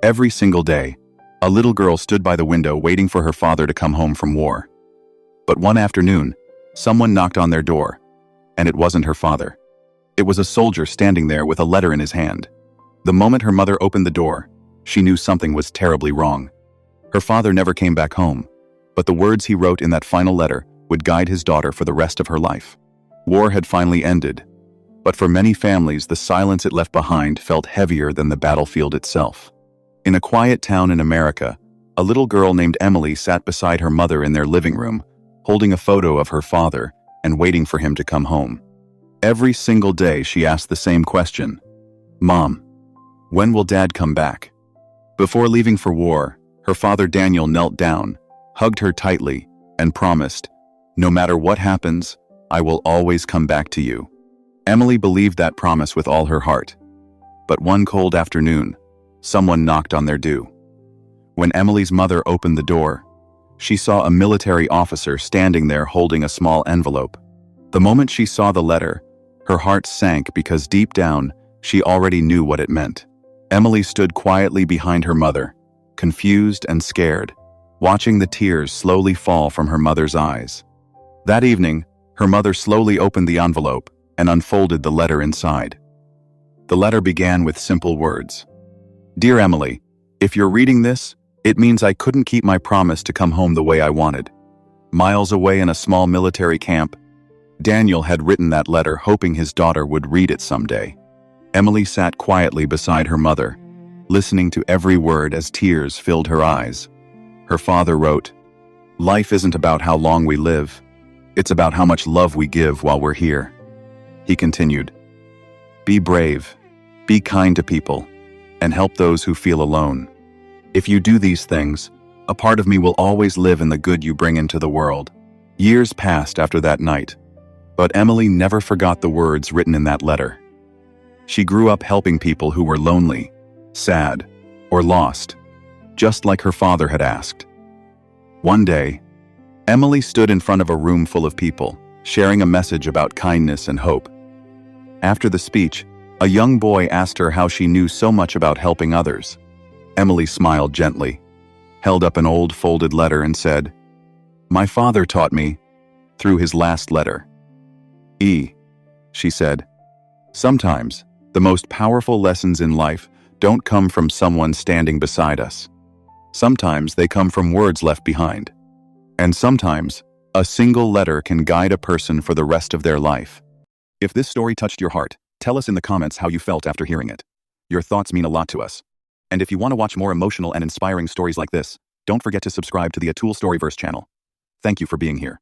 Every single day, a little girl stood by the window waiting for her father to come home from war. But one afternoon, someone knocked on their door, and it wasn't her father. It was a soldier standing there with a letter in his hand. The moment her mother opened the door, she knew something was terribly wrong. Her father never came back home, but the words he wrote in that final letter would guide his daughter for the rest of her life. War had finally ended, but for many families, the silence it left behind felt heavier than the battlefield itself. In a quiet town in America, a little girl named Emily sat beside her mother in their living room, holding a photo of her father and waiting for him to come home. Every single day she asked the same question: "Mom, when will Dad come back?" Before leaving for war, her father Daniel knelt down, hugged her tightly, and promised, "No matter what happens, I will always come back to you." Emily believed that promise with all her heart. But one cold afternoon, someone knocked on their door. When Emily's mother opened the door, she saw a military officer standing there holding a small envelope. The moment she saw the letter, her heart sank because deep down, she already knew what it meant. Emily stood quietly behind her mother, confused and scared, watching the tears slowly fall from her mother's eyes. That evening, her mother slowly opened the envelope and unfolded the letter inside. The letter began with simple words. "Dear Emily, if you're reading this, it means I couldn't keep my promise to come home the way I wanted." Miles away in a small military camp, Daniel had written that letter hoping his daughter would read it someday. Emily sat quietly beside her mother, listening to every word as tears filled her eyes. Her father wrote, "Life isn't about how long we live. It's about how much love we give while we're here." He continued, "Be brave, be kind to people, and help those who feel alone. If you do these things, a part of me will always live in the good you bring into the world." Years passed after that night, but Emily never forgot the words written in that letter. She grew up helping people who were lonely, sad, or lost, just like her father had asked. One day, Emily stood in front of a room full of people, sharing a message about kindness and hope. After the speech, a young boy asked her how she knew so much about helping others. Emily smiled gently, held up an old folded letter and said, "My father taught me through his last letter." She said, "Sometimes the most powerful lessons in life don't come from someone standing beside us. Sometimes they come from words left behind. And sometimes a single letter can guide a person for the rest of their life." If this story touched your heart, tell us in the comments how you felt after hearing it. Your thoughts mean a lot to us. And if you want to watch more emotional and inspiring stories like this, don't forget to subscribe to the EmotionalStoryverse channel. Thank you for being here.